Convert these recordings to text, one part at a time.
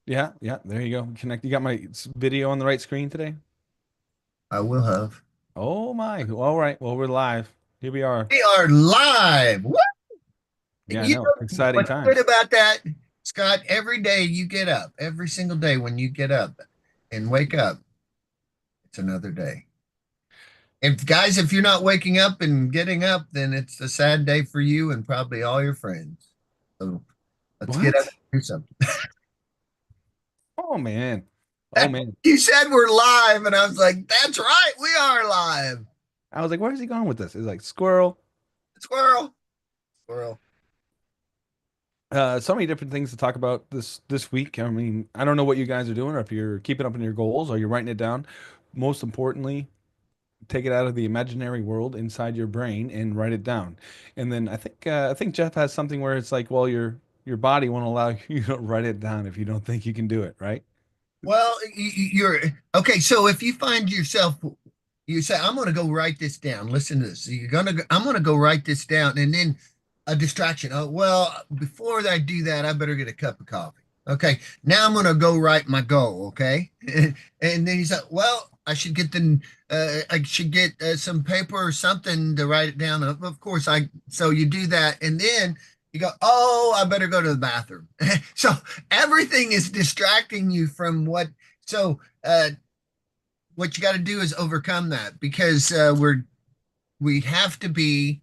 Yeah, yeah, there you go. Connect. You got my video on the right screen today? I will have. Oh my. All right. Well, we're live. Here we are. We are live. What? Yeah, I You know. know Exciting what's good times. about that, Scott? Every day you get up, every single day when you get up and wake up, it's another day. If you're not waking up and getting up, then it's a sad day for you and probably all your friends. So let's get up What? and do something. Oh man. Oh man. You said we're live, and I was like, that's right, we are live. I was like, where's he going with this? It's like squirrel. Squirrel, squirrel. So many different things to talk about this week. I mean, I don't know what you guys are doing, or if you're keeping up on your goals, or you're writing it down. Most importantly, take it out of the imaginary world inside your brain and write it down. And then I think Jeff has something where it's like, well, your body won't allow you to write it down if you don't think you can do it, right? Well, you're okay. So if you find yourself, you say, "I'm going to go write this down." Listen to this. So I'm going to go write this down, and then a distraction. Oh, well, before I do that, I better get a cup of coffee. Okay, now I'm going to go write my goal. Okay, and then you say, "Well, I should get some paper or something to write it down." Of course, I. So you do that, and then you go, "Oh, I better go to the bathroom." So everything is distracting you from what. So what you got to do is overcome that because we have to be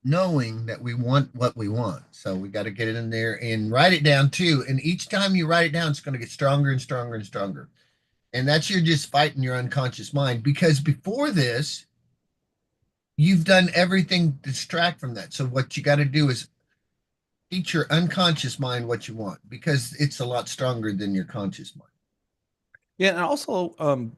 knowing that we want what we want. So we got to get it in there and write it down too. And each time you write it down, it's going to get stronger and stronger and stronger. And that's you're just fighting your unconscious mind because before this, you've done everything to distract from that. So what you got to do is teach your unconscious mind what you want because it's a lot stronger than your conscious mind. Yeah, and also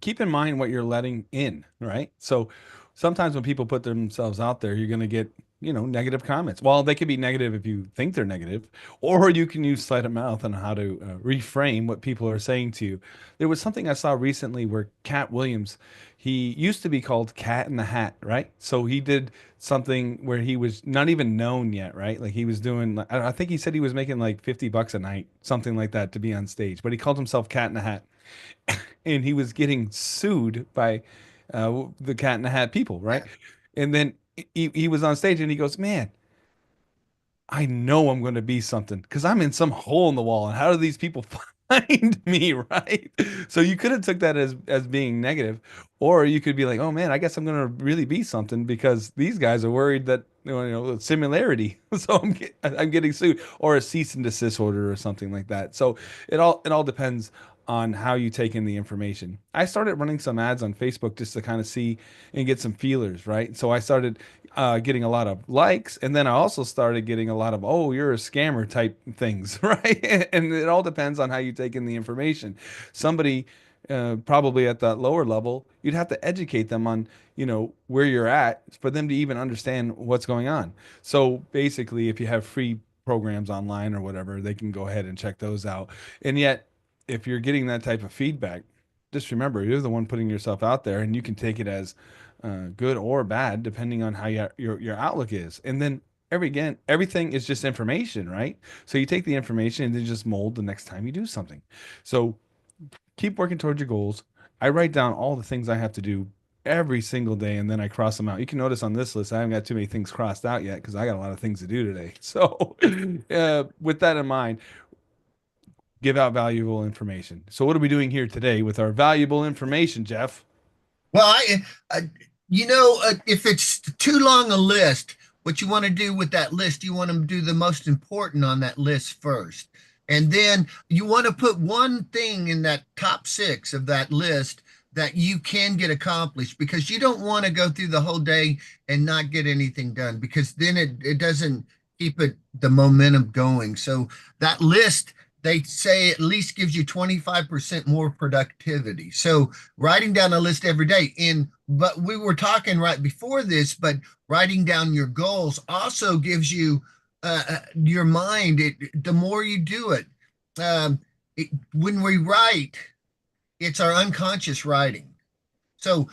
keep in mind what you're letting in, right? So sometimes when people put themselves out there, you're going to get, negative comments. Well, they could be negative if you think they're negative, or you can use sleight of mouth on how to reframe what people are saying to you. There was something I saw recently where Cat Williams, he used to be called Cat in the Hat, right? So he did something where he was not even known yet, right? Like he was doing, I think he said he was making like $50 a night, something like that to be on stage, but he called himself Cat in the Hat and he was getting sued by the Cat in the Hat people, right? Yeah. And then he was on stage and he goes, "Man, I know I'm going to be something because I'm in some hole in the wall. And how do these people find me, right?" So you could have took that as being negative, or you could be like, "Oh man, I guess I'm going to really be something because these guys are worried that similarity, so I'm getting sued or a cease and desist order or something like that." So it all depends on how you take in the information. I started running some ads on Facebook just to kind of see and get some feelers, right? So I started getting a lot of likes, and then I also started getting a lot of "oh, you're a scammer" type things, right? And it all depends on how you take in the information. Somebody probably at that lower level, you'd have to educate them on where you're at for them to even understand what's going on. So basically, if you have free programs online or whatever, they can go ahead and check those out. And yet, if you're getting that type of feedback, just remember you're the one putting yourself out there, and you can take it as good or bad depending on how your outlook is. And then everything is just information, right? So you take the information and then just mold the next time you do something. So keep working towards your goals. I write down all the things I have to do every single day, and then I cross them out. You can notice on this list I haven't got too many things crossed out yet because I got a lot of things to do today. So with that in mind, give out valuable information. So what are we doing here today with our valuable information, Jeff? Well, if it's too long a list, what you want to do with that list, you want to do the most important on that list first. And then you want to put one thing in that top six of that list that you can get accomplished because you don't want to go through the whole day and not get anything done because then it doesn't keep the momentum going. So that list, they say at least gives you 25% more productivity. So writing down a list every day but we were talking right before this, but writing down your goals also gives you your mind the more you do it, when we write, it's our unconscious writing. So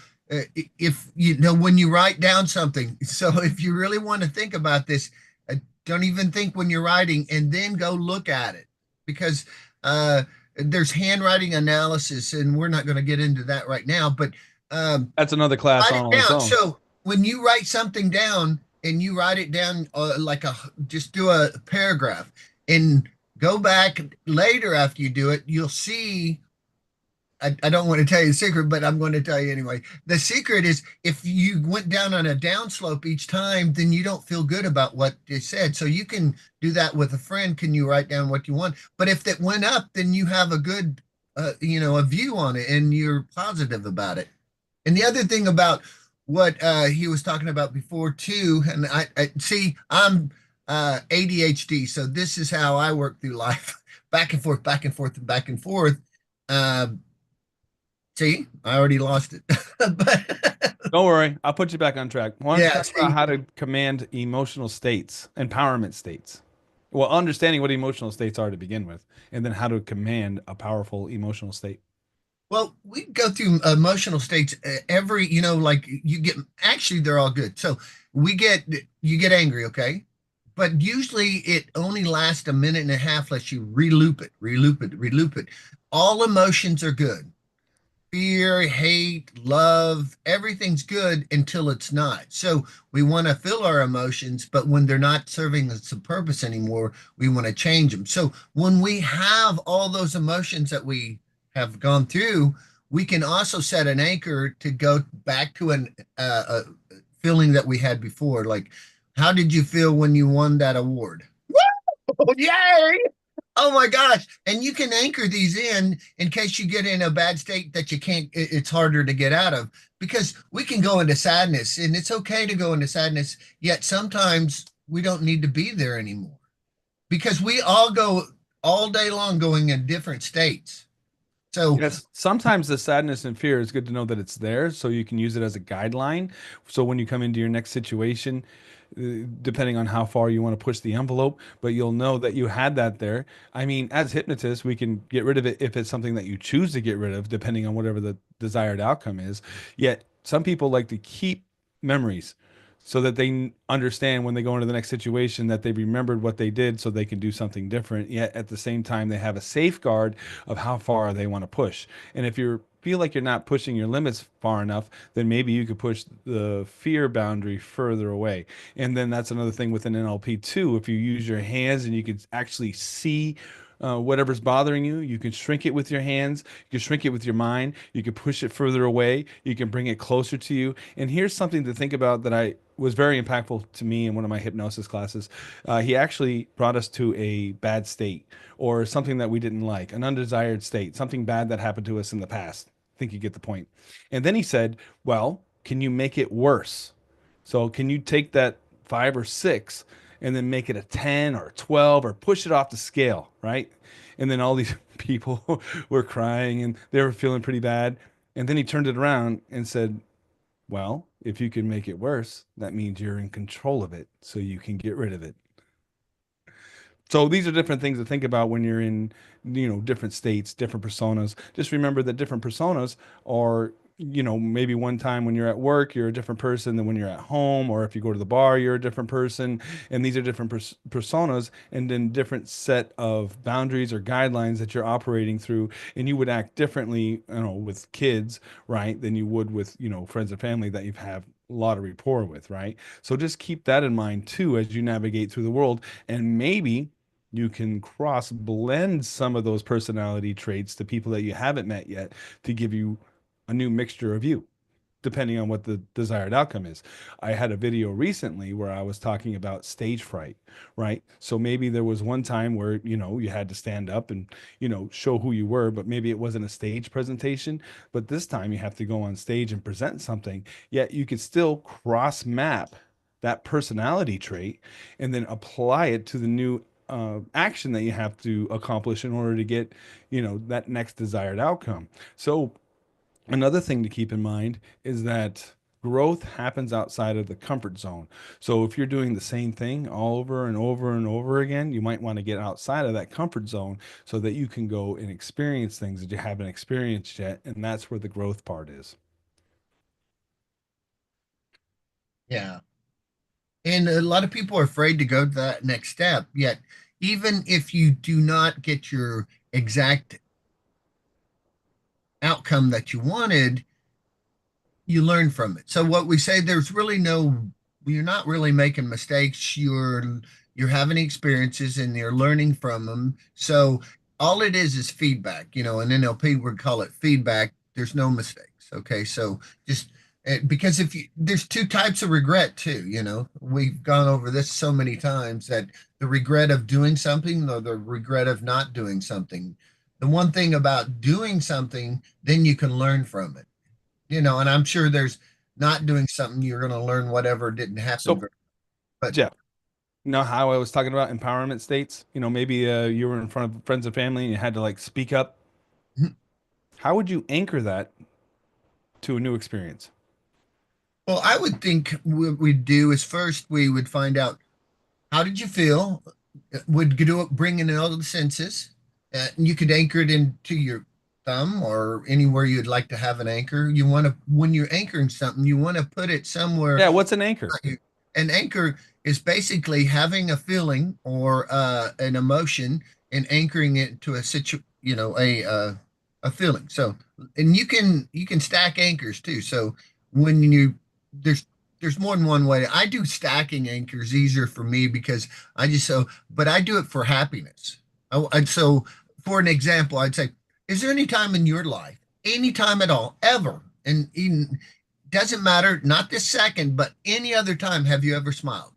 if when you write down something, so if you really want to think about this, don't even think when you're writing and then go look at it because Uh, there's handwriting analysis, and we're not going to get into that right now, but um, That's another class write on it its down. own. So when you write something down and you write it down like just do a paragraph and go back later after you do it, you'll see. I don't want to tell you the secret, but I'm going to tell you anyway. The secret is if you went down on a downslope each time, then you don't feel good about what you said. So you can do that with a friend. Can you write down what you want? But if it went up, then you have a good, a view on it and you're positive about it. And the other thing about what he was talking about before too, and I see I'm ADHD, so this is how I work through life, back and forth, back and forth, and back and forth. Uh, See, I already lost it. But Don't worry, I'll put you back on track. Why don't you yeah, talk about see, how to command emotional states, empowerment states? Well, understanding what emotional states are to begin with, and then how to command a powerful emotional state. well, we go through emotional states every, like you get, actually, they're all good. So you get angry, okay? But usually it only lasts a minute and a half, lets you reloop it, reloop it, reloop it. All emotions are good. Fear, hate, love, everything's good until it's not. So we want to feel our emotions, but when they're not serving us a purpose anymore, we want to change them. So when we have all those emotions that we have gone through, we can also set an anchor to go back to a feeling that we had before. Like, how did you feel when you won that award? Woo! Yay! Oh my gosh. And you can anchor these in case you get in a bad state that you can't, it's harder to get out of because we can go into sadness and it's okay to go into sadness. Yet sometimes we don't need to be there anymore because we all go all day long going in different states. So, Yes, sometimes the sadness and fear is good to know that it's there so you can use it as a guideline. So when you come into your next situation, depending on how far you want to push the envelope, but you'll know that you had that there. I mean, as hypnotists, we can get rid of it if it's something that you choose to get rid of, depending on whatever the desired outcome is. Yet some people like to keep memories so that they understand when they go into the next situation that they remembered what they did so they can do something different. Yet at the same time, they have a safeguard of how far they want to push. And if you feel like you're not pushing your limits far enough, then maybe you could push the fear boundary further away. And then that's another thing with an NLP too. If you use your hands and you could actually see whatever's bothering you, you can shrink it with your hands, you can shrink it with your mind, you can push it further away, you can bring it closer to you. And here's something to think about that I was very impactful to me in one of my hypnosis classes. He actually brought us to a bad state or something that we didn't like, an undesired state, something bad that happened to us in the past. I think you get the point. And then he said, well, can you make it worse? So can you take that 5 or 6 and then make it a 10 or a 12 or push it off the scale, right? And then all these people were crying and they were feeling pretty bad. And then he turned it around and said, well, if you can make it worse, that means you're in control of it, so you can get rid of it. So these are different things to think about when you're in, different states, different personas. Just remember that different personas are, maybe one time when you're at work, you're a different person than when you're at home, or if you go to the bar, you're a different person. And these are different personas and then different set of boundaries or guidelines that you're operating through. And you would act differently, with kids, right, than you would with, friends and family that you have a lot of rapport with, right? So just keep that in mind too as you navigate through the world. And maybe you can cross blend some of those personality traits to people that you haven't met yet to give you a new mixture of you, depending on what the desired outcome is. I had a video recently where I was talking about stage fright, right? So maybe there was one time where, you had to stand up and, show who you were, but maybe it wasn't a stage presentation. But this time you have to go on stage and present something, yet you could still cross map that personality trait and then apply it to the new action that you have to accomplish in order to get, that next desired outcome. So another thing to keep in mind is that growth happens outside of the comfort zone. So if you're doing the same thing all over and over and over again, you might want to get outside of that comfort zone so that you can go and experience things that you haven't experienced yet. And that's where the growth part is. yeah. And a lot of people are afraid to go to that next step. Yet, even if you do not get your exact outcome that you wanted, you learn from it. So what we say, there's really no, you're not really making mistakes. You're having experiences and you're learning from them. So all it is feedback. You know, in NLP we call it feedback. There's no mistakes. Okay, so just because if you there's two types of regret too. You know, we've gone over this so many times that the regret of doing something or the regret of not doing something. The one thing about doing something, then you can learn from it, you know, and I'm sure there's not doing something you're going to learn whatever didn't happen So, very, but Jeff, you know how I was talking about empowerment states? You know, maybe you were in front of friends and family and you had to like speak up. How would you anchor that to a new experience? well, I would think what we'd do is first we would find out how did you feel, would do it, bring in all the senses, and you could anchor it into your thumb or anywhere you'd like to have an anchor. You want to, when you're anchoring something, you want to put it somewhere. Yeah, what's an anchor? An anchor is basically having a feeling or an emotion and anchoring it to a you know, a feeling. So, and you can stack anchors too. So when you there's there's more than one way. I do stacking anchors easier for me because I just so, but I do it for happiness. So for an example, I'd say, is there any time in your life, any time at all, ever, and even doesn't matter, not this second, but any other time, have you ever smiled?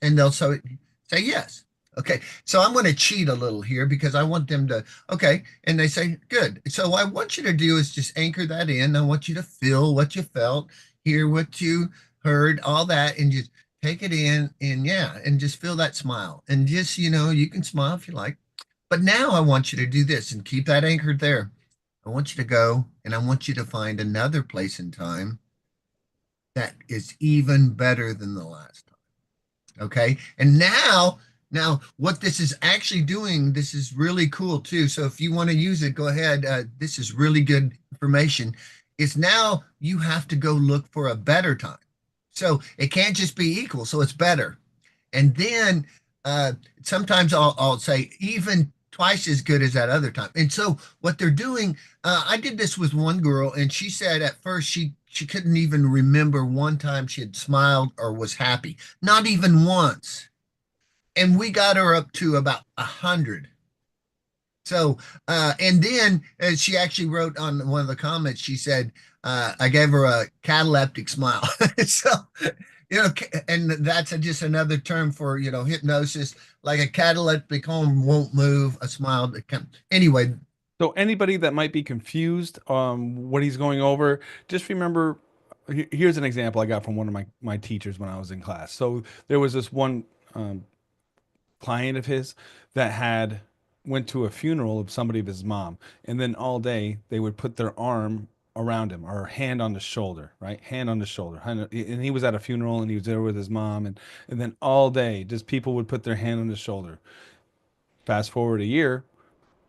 And they'll say yes. Okay, so I'm going to cheat a little here because I want them to, okay. And they say, good. So what I want you to do is just anchor that in. I want you to feel what you felt, hear what you heard, all that, and just take it in and yeah, and just feel that smile. And just, you know, you can smile if you like. But now I want you to do this and keep that anchored there. I want you to go and I want you to find another place in time that is even better than the last time. Okay. And now what this is actually doing, this is really cool too. So if you want to use it, go ahead. This is really good information. Is now you have to go look for a better time. So it can't just be equal. So it's better. And then sometimes I'll say even twice as good as that other time. And so what they're doing, I did this with one girl, and she said at first she couldn't even remember one time she had smiled or was happy, not even once. And we got her up to about 100. So, and then she actually wrote on one of the comments, she said, I gave her a cataleptic smile. So, you know, and that's just another term for, you know, hypnosis, like a cataleptic arm won't move, a smile. Anyway, So anybody that might be confused what he's going over, just remember here's an example I got from one of my teachers when I was in class. So there was this one um, client of his that had went to a funeral of somebody of his mom, and then all day they would put their arm around him or hand on the shoulder, right? Hand on the shoulder. And he was at a funeral and he was there with his mom, and then all day just people would put their hand on his shoulder. Fast forward a year,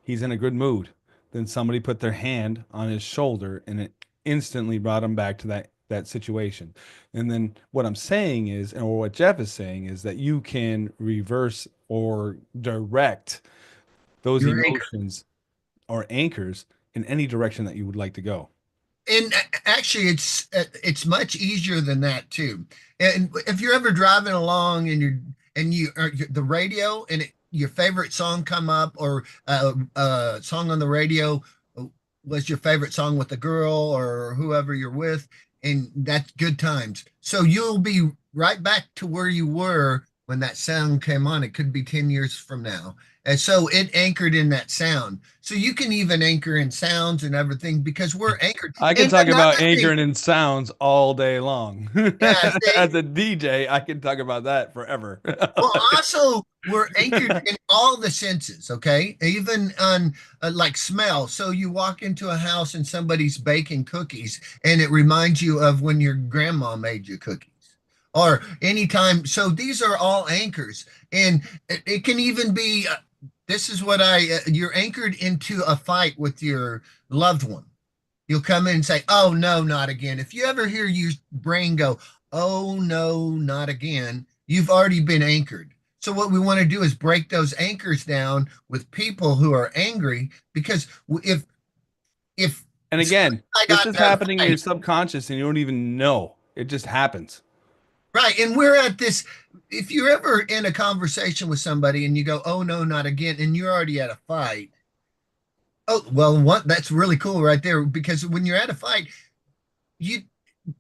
he's in a good mood. Then somebody put their hand on his shoulder and it instantly brought him back to that situation. And then what I'm saying is, or what Jeff is saying is that you can reverse or direct those you're anchored. emotions or anchors in any direction that you would like to go. And actually, it's much easier than that too. And if you're ever driving along and you are the radio and your favorite song come up or song on the radio was your favorite song with a girl or whoever you're with, and that's good times. So you'll be right back to where you were when that sound came on. It could be 10 years from now. And so it anchored in that sound. So you can even anchor in sounds and everything because we're anchored. I can And talk about another thing, anchoring in sounds all day long. yeah, As see, a DJ, I can talk about that forever. well, also we're anchored in all the senses, okay? Even on like smell. So you walk into a house and somebody's baking cookies, and it reminds you of when your grandma made you cookies. Or anytime. So these are all anchors, and it can even be. This is what you're anchored into a fight with your loved one. You'll come in and say, "Oh no, not again." If you ever hear your brain go, "Oh no, not again," you've already been anchored. So what we want to do is break those anchors down with people who are angry, because if And say again, I this got is in a happening in your fight, subconscious and you don't even know. It just happens. right, and we're at this. If you're ever in a conversation with somebody and you go, "Oh no, not again," and you're already at a fight. Oh well, what that's really cool right there, because when you're at a fight, you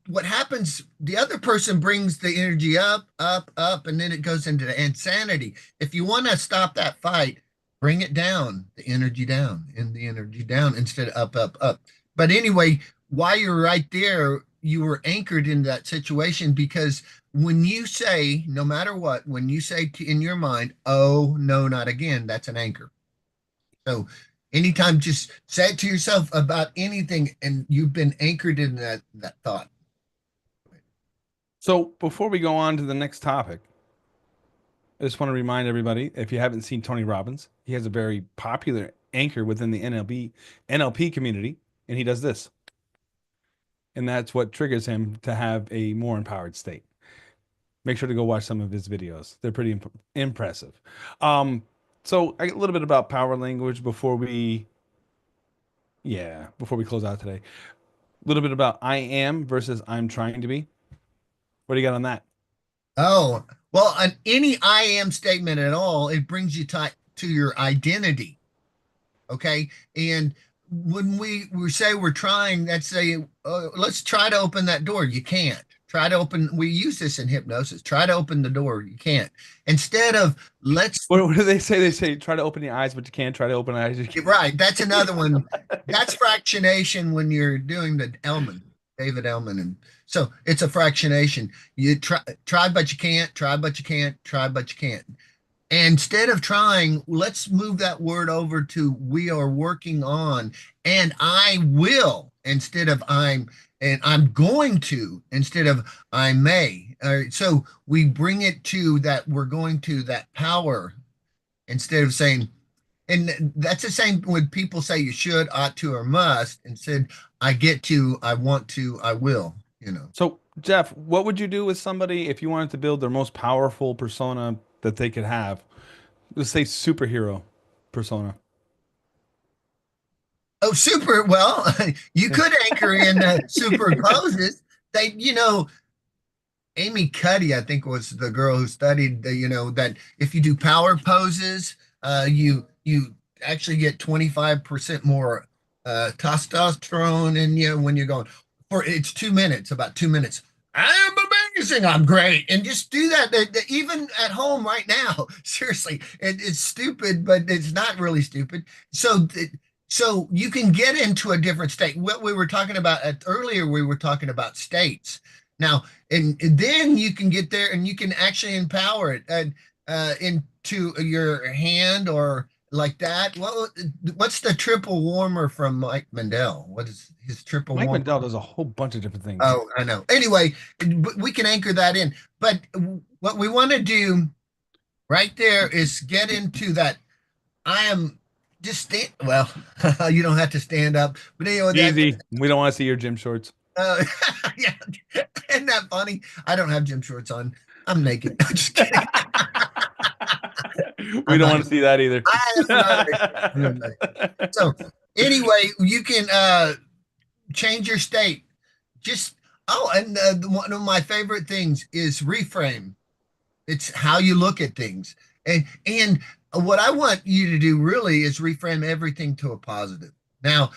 what happens, the other person brings the energy up, up, up, and then it goes into insanity. If you want to stop that fight, bring it down, the energy down, and the energy down instead of up, up, up. But anyway, while you're right there, you were anchored in that situation, because when you say, no matter what, when you say in your mind, oh, no, not again, that's an anchor. So anytime, just say it to yourself about anything, and you've been anchored in that thought. So before we go on to the next topic, I just want to remind everybody, if you haven't seen Tony Robbins, he has a very popular anchor within the NLP community, and he does this. And that's what triggers him to have a more empowered state. Make sure to go watch some of his videos. They're pretty impressive. Um, so a little bit about power language before we close out today. A little bit about I am versus I'm trying to be. What do you got on that? Oh, well, on any I am statement at all, it brings you to your identity. Okay. And when we say we're trying, let's say, let's try to open that door. You can't. Try to open, we use this in hypnosis. Try to open the door. You can't. Instead of let's, What do they say? They say try to open your eyes, but you can't. Try to open your eyes. You can't. right. That's another one. That's fractionation when you're doing the Elman, David Elman. And so it's a fractionation. You try, but you can't, try, but you can't, try, but you can't. And instead of trying, let's move that word over to we are working on, and I will instead of I'm, and I'm going to instead of I may. So we bring it to that we're going to that power instead of saying, and that's the same when people say you should, ought to, or must, instead I get to, I want to, I will, you know. So, Jeff, what would you do with somebody if you wanted to build their most powerful persona that they could have? Let's say superhero persona. Oh, super. Well, you could anchor in superimposes. They, Amy Cuddy, I think, was the girl who studied that if you do power poses, you actually get 25% more testosterone, and when you're going for it's 2 minutes, about 2 minutes. I'm amazing. I'm great, and just do that, even at home right now. Seriously, it's stupid, but it's not really stupid. So you can get into a different state. What we were talking about earlier, we were talking about states. Now, and then you can get there and you can actually empower it into your hand or like that. What's the triple warmer from Mike Mandel? What is his triple Mike warmer? Mandel does a whole bunch of different things. Oh, I know. Anyway, we can anchor that in. But what we want to do right there is get into that. I am just stand. Well, you don't have to stand up, but anyway, Easy. We don't want to see your gym shorts. uh, yeah, isn't that funny? I don't have gym shorts on. I'm naked. I'm just kidding. We I'm don't not. want to see that either. I am not. So anyway, you can change your state. Just and one of my favorite things is reframe. It's how you look at things. And what I want you to do really is reframe everything to a positive. Now,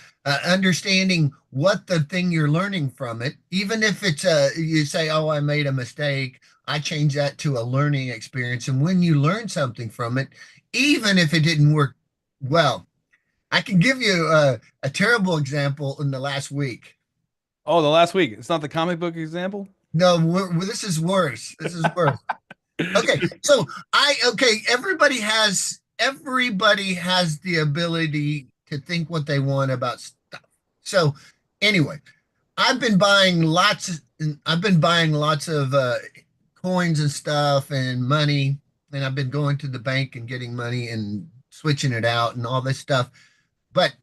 understanding what the thing you're learning from it, even if it's you say, "Oh, I made a mistake," I change that to a learning experience. And when you learn something from it, even if it didn't work well, I can give you a terrible example in the last week. Oh, the last week. It's not the comic book example? No, this is worse. This is worse. Okay, so everybody has the ability to think what they want about stuff. So anyway, I've been buying lots of coins and stuff and money, and I've been going to the bank and getting money and switching it out and all this stuff. But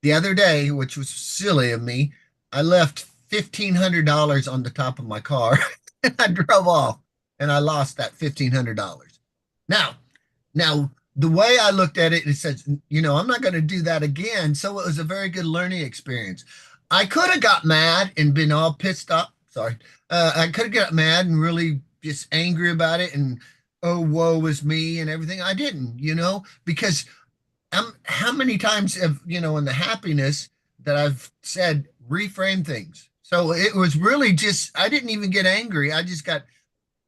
the other day, which was silly of me, I left $1,500 on the top of my car and I drove off and I lost that $1,500. Now, now the way I looked at it, it says, I'm not going to do that again. So it was a very good learning experience. I could have got mad and been all pissed off. Sorry. I could have got mad and really just angry about it and, oh, woe was me and everything. I didn't, because how many times have, in the happiness that I've said, reframe things. So it was really just, I didn't even get angry. I just got,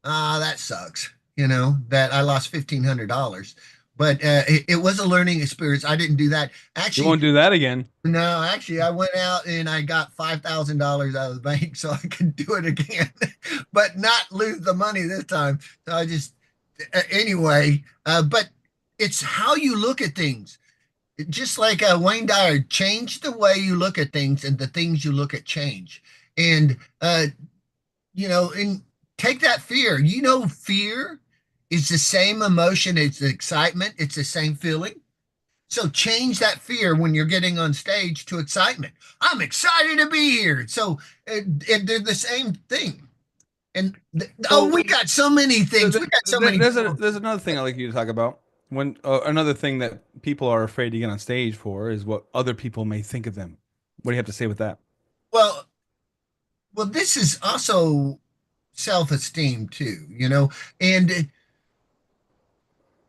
that sucks, that I lost $1,500. But it was a learning experience. I didn't do that. You Actually, won't do that again. no, actually, I went out and I got $5,000 out of the bank so I could do it again, but not lose the money this time. So I just, anyway, but it's how you look at things. Just like Wayne Dyer, change the way you look at things and the things you look at change. And, and take that fear. Fear is the same emotion as excitement. It's the same feeling. So change that fear when you're getting on stage to excitement. I'm excited to be here. So they're the same thing. And So we got so many things. We got so many. there's another thing I'd like you to talk about. When another thing that people are afraid to get on stage for is what other people may think of them. What do you have to say with that? Well, this is also self-esteem too, and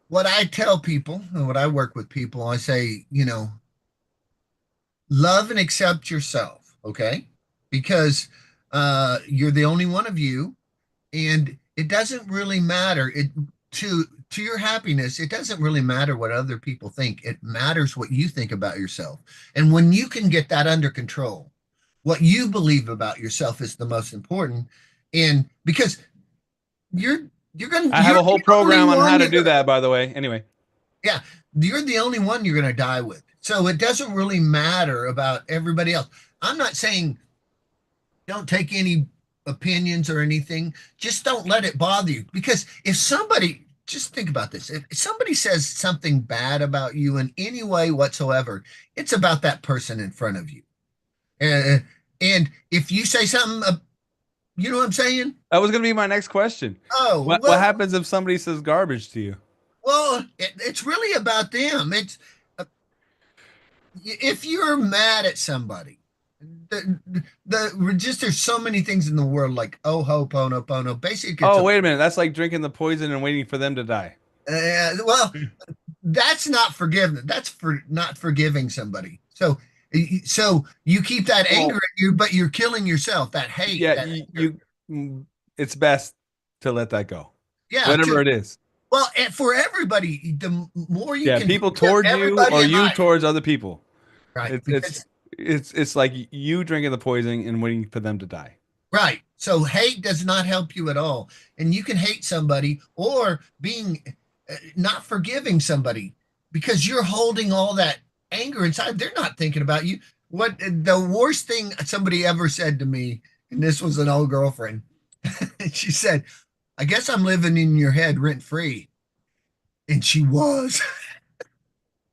what I tell people and what I work with people, I say, love and accept yourself, okay? Because you're the only one of you, and it doesn't really matter. To your happiness, it doesn't really matter what other people think. It matters what you think about yourself. And when you can get that under control, what you believe about yourself is the most important. And because you're I have you're a whole the only program on how one to you're do gonna that, by the way. Anyway, yeah, you're the only one you're gonna die with. So it doesn't really matter about everybody else. I'm not saying don't take any opinions or anything. Just don't let it bother you. Because if somebody, just think about this, if somebody says something bad about you in any way whatsoever, it's about that person in front of you. Uh, and if you say something, you know what I'm saying? that was going to be my next question. Oh, What happens if somebody says garbage to you? it's really about them. It's if you're mad at somebody, just there's so many things in the world like oh ho pono pono. Basically, it's Oh, a wait a minute. That's like drinking the poison and waiting for them to die. well, that's not forgiveness. That's for not forgiving somebody. So you keep that anger Well, at you, but you're killing yourself. That hate, yeah, that anger. it's best to let that go, Yeah. whatever it is. Well, and for everybody, the more you Yeah, can people forgive towards you everybody or in you life, towards other people. right? It's it's Because it's like you drinking the poison and waiting for them to die. right. So hate does not help you at all. And you can hate somebody or being not forgiving somebody because you're holding all that anger inside. They're not thinking about you. What the worst thing somebody ever said to me, and this was an old girlfriend, and she said, I guess I'm living in your head rent free. And she was.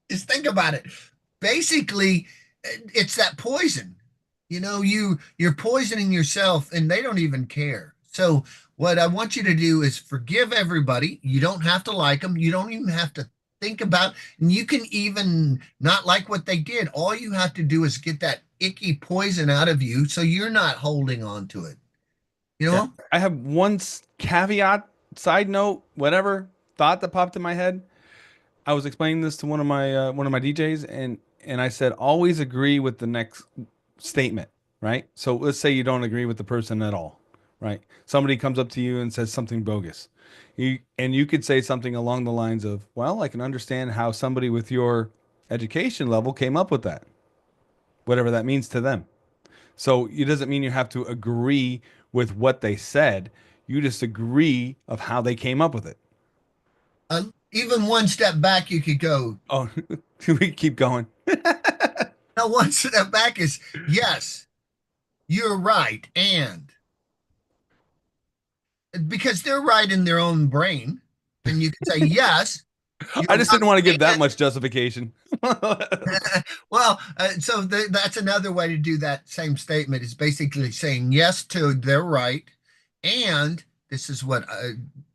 Just think about it. Basically, it's that poison. You're poisoning yourself and they don't even care. So what I want you to do is forgive everybody. You don't have to like them. You don't even have to think about, and you can even not like what they did. All you have to do is get that icky poison out of you so you're not holding on to it. You Yeah, know? I have one caveat, side note, whatever thought that popped in my head. I was explaining this to one of my DJs, and I said always agree with the next statement, right? So let's say you don't agree with the person at all, right? Somebody comes up to you and says something bogus. You could say something along the lines of, "Well, I can understand how somebody with your education level came up with that, whatever that means to them." So it doesn't mean you have to agree with what they said. You just agree of how they came up with it. Even one step back, you could go. Oh, we keep going. Now, one step back is yes, you're right, and because they're right in their own brain, and you can say yes, you're I just didn't want to give that right. much justification. Well, so that's another way to do that same statement is basically saying yes to they're right, and This is what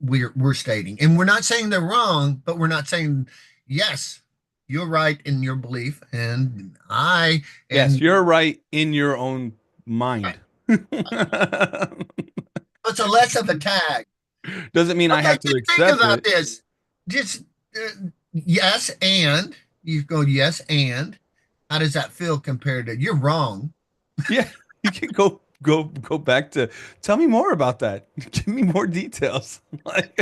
we're stating, and we're not saying they're wrong, but we're not saying yes, you're right in your belief, and I Yes, and you're right in your own mind. it's a less of a tag. Doesn't mean I Okay, have to just think accept about it. this. Just yes, and you go yes, and how does that feel compared to you're wrong? Yeah, you can go back to tell me more about that. Give me more details. Like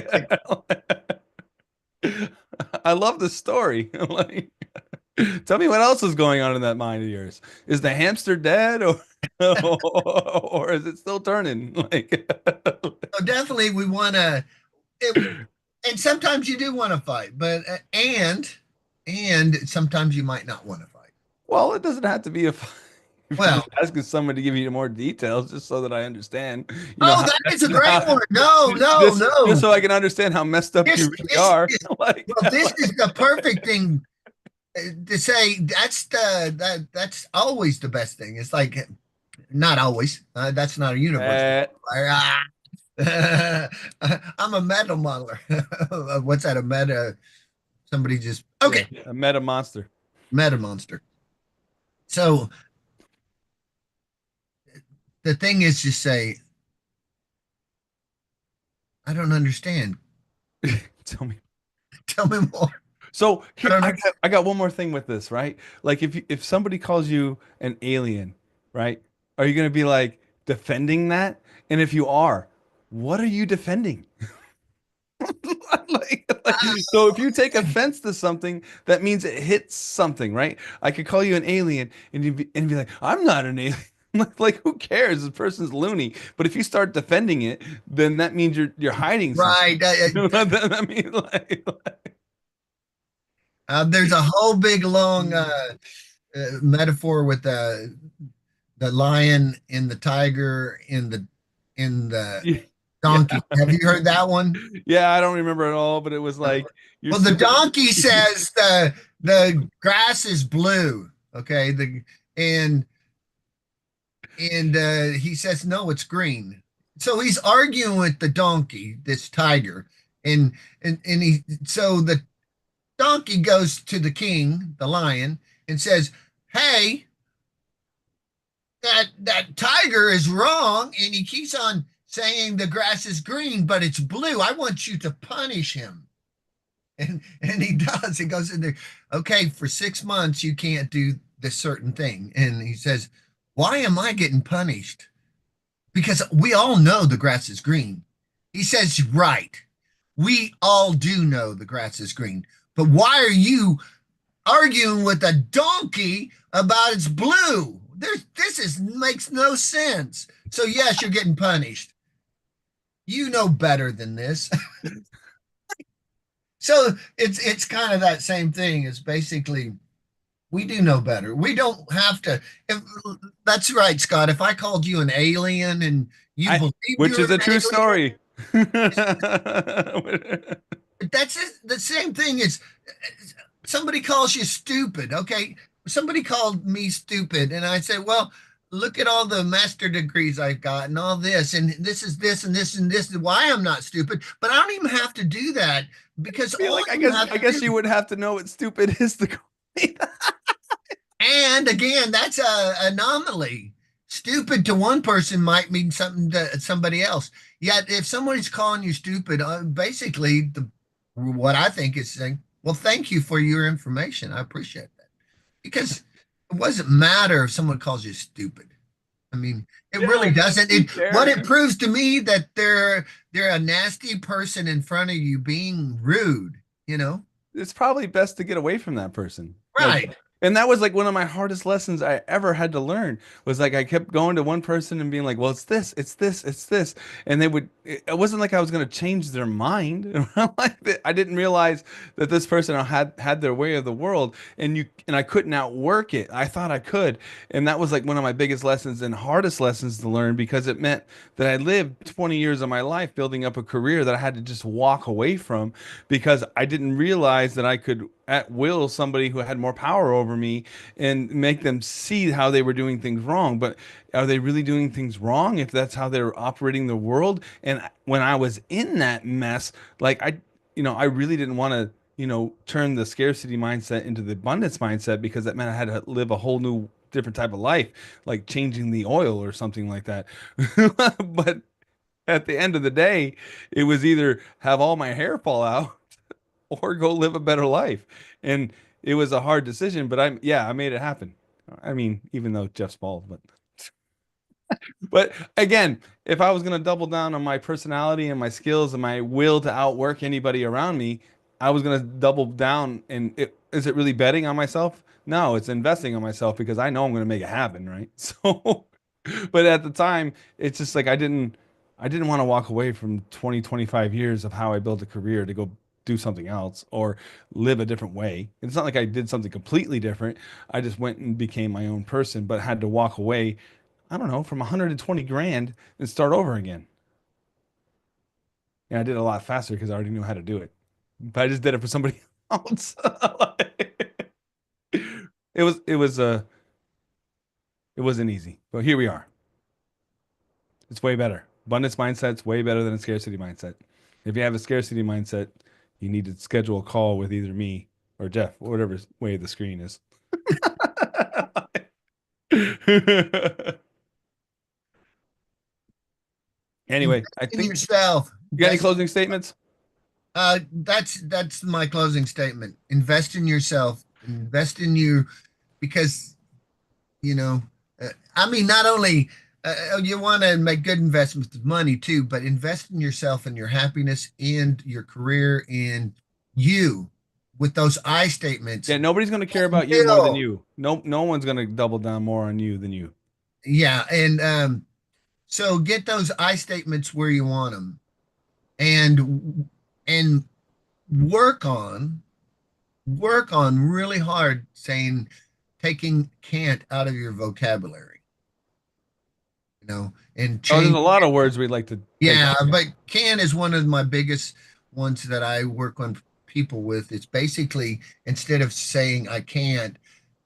I love the story. Like tell me what else is going on in that mind of yours. Is the hamster dead or or is it still turning? Like So definitely we want to, and sometimes you do want to fight, but and sometimes you might not want to fight. well, it doesn't have to be a if you're Well, just asking somebody to give you more details just so that I understand, oh, how that is a messed great how one. No, no, just no. so I can understand how messed up you really This are. is Like, well, this is the perfect thing to say. That's always the best thing. It's like not always. That's not a universal. uh, Ah. I'm a meta modeler. What's that? A meta? Somebody just yeah, okay. a meta monster. Meta monster. So the thing is, just say, I don't understand. Tell me. Tell me more. So I here don't I know. got one more thing with this, right? Like if somebody calls you an alien, right? Are you gonna be like defending that? And if you are, what are you defending? So if you take offense to something, that means it hits something, right? I could call you an alien and be like, I'm not an alien. Like, who cares? This person's loony. But if you start defending it, then that means you're hiding something. Right. That means There's a whole big long metaphor with the lion and the tiger and the yeah, donkey. Have you heard that one? yeah. I don't remember at all, but it was like you're Well, the sitting. donkey says the grass is blue. Okay. The and he says no, it's green. So he's arguing with the donkey, this tiger, and he so the donkey goes to the king, the lion, and says, "Hey, that tiger is wrong, and he keeps on saying the grass is green, but it's blue. I want you to punish him." And he does. He goes in there. Okay, for 6 months you can't do this certain thing, and he says, "Why am I getting punished? Because we all know the grass is green." He says, "Right. We all do know the grass is green, but why are you arguing with a donkey about it's blue? This is makes no sense." So yes, you're getting punished. You know better than this. So it's kind of that same thing. It's basically we do know better. We don't have to. If, that's right, Scott. If I called you an alien and you I, believed which you're is a an true alien, story. that's it, the same thing as somebody calls you stupid. Okay, somebody called me stupid, and I say, well, look at all the master degrees I've got and all this, and this is this and this and this is why I'm not stupid. But I don't even have to do that because Feel all like you have I to guess do. you would have to know what stupid is the coin. And again, that's a anomaly. Stupid to one person might mean something to somebody else. Yet, if somebody's calling you stupid, basically, what I think is saying, "Well, thank you for your information. I appreciate that." Because it doesn't matter if someone calls you stupid. I mean, it Yeah, really doesn't. who What cares? it proves to me that they're a nasty person in front of you being rude. You know, It's probably best to get away from that person. Like, right? and that was like one of my hardest lessons I ever had to learn was like I kept going to one person and being like, well, it's this, it's this, it's this. And they would, it wasn't like I was going to change their mind. I didn't realize that this person had their way of the world and I couldn't outwork it. I thought I could. And that was like one of my biggest lessons and hardest lessons to learn because it meant that I lived 20 years of my life building up a career that I had to just walk away from because I didn't realize that I could at will somebody who had more power over me and make them see how they were doing things wrong. But are they really doing things wrong if that's how they're operating the world? And when I was in that mess, like I really didn't want to, turn the scarcity mindset into the abundance mindset because that meant I had to live a whole new different type of life, like changing the oil or something like that. But at the end of the day, it was either have all my hair fall out or go live a better life. And it was a hard decision, but I made it happen. I mean, even though Jeff's bald, but again, if I was going to double down on my personality and my skills and my will to outwork anybody around me, I was going to double down. And is it really betting on myself? No, it's investing on myself because I know I'm going to make it happen, right? So, but at the time, it's just like I didn't want to walk away from 20, 25 years of how I built a career to go do something else or live a different way. It's not like I did something completely different. I just went and became my own person, but had to walk away, I don't know, from 120 grand and start over again. And I did it a lot faster because I already knew how to do it. But I just did it for somebody else. It was it was it wasn't easy. But here we are. It's way better. Abundance mindset's way better than a scarcity mindset. If you have a scarcity mindset, you need to schedule a call with either me or Jeff, whatever way the screen is. Anyway, I In think yourself. you got any Invest. closing statements? That's my closing statement. Invest in yourself. Invest in you because you know. I mean, not only you want to make good investments of money too, but invest in yourself and your happiness and your career and you with those I statements. Yeah, nobody's going to care about you more than Will. you. No one's going to double down more on you than you. Yeah, and so get those I statements where you want them, and work on really hard saying taking can't out of your vocabulary, and Oh, there's change. a lot of words we'd like to take Yeah, out. but can is one of my biggest ones that I work on people with. It's basically instead of saying I can't,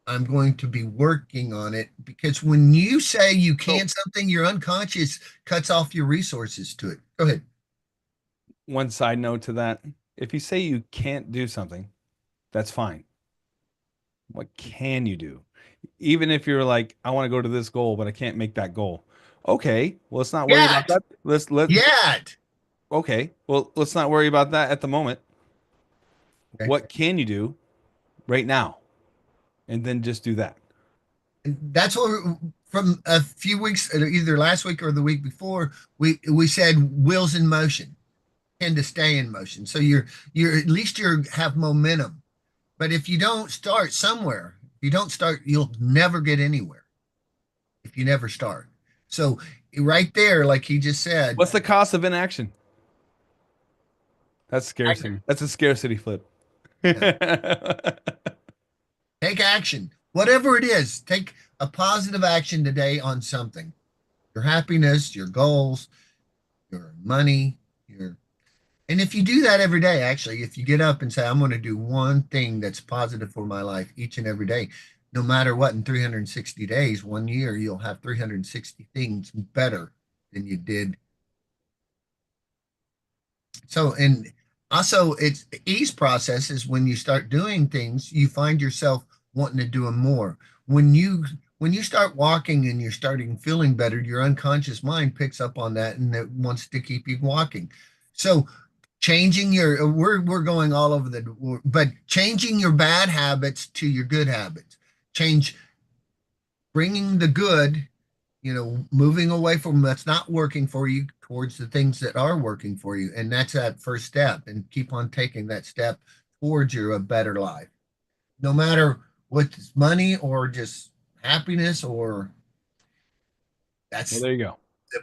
I'm going to be working on it because when you say you So, can't something, your unconscious cuts off your resources to it. Go ahead. one side note to that, if you say you can't do something, that's fine. What can you do? Even if you're like, I want to go to this goal, but I can't make that goal. Okay, well, let's not worry about Yet, that. yet. Okay, well, let's not worry about that at the moment. Okay. What can you do right now? And then just do that. And that's what from a few weeks, either last week or the week before, we said wheels in motion tend to stay in motion. So you're at least you have momentum. But if you don't start somewhere, if you don't start, you'll never get anywhere if you never start. So right there, like he just said, What's the cost of inaction? That's action. scarcity. That's a scarcity flip. Yeah. Take action, whatever it is. Take a positive action today on something. Your happiness, your goals, your money, your and if you do that every day, actually, if you get up and say, I'm going to do one thing that's positive for my life each and every day, no matter what, in 360 days, 1 year, you'll have 360 things better than you did. So, and also it's ease process is when you start doing things, you find yourself wanting to do them more. When you start walking and you're starting feeling better, your unconscious mind picks up on that and it wants to keep you walking. So changing your we're going all over the but changing your bad habits to your good habits. Change bringing the good, moving away from that's not working for you towards the things that are working for you. And that's that first step. And keep on taking that step towards your a better life. No matter what's money or just happiness or Well, that's there you go.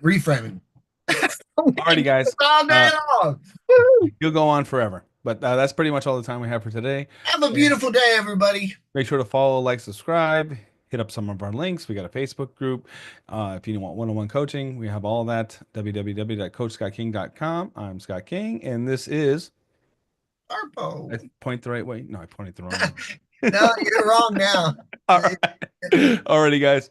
reframing. We can Alrighty, do this guys. all day Uh, long. Woo! you'll go on forever, but that's pretty much all the time we have for today. Have a And beautiful day, everybody. make sure to follow, like, subscribe, hit up some of our links. We got a Facebook group. If you want one-on-one coaching, we have all that. www.coachscottking.com. I'm Scott King, and this is I Harpo. point the right way. No, I pointed the wrong way. No, you're wrong now. All right. Alrighty, guys.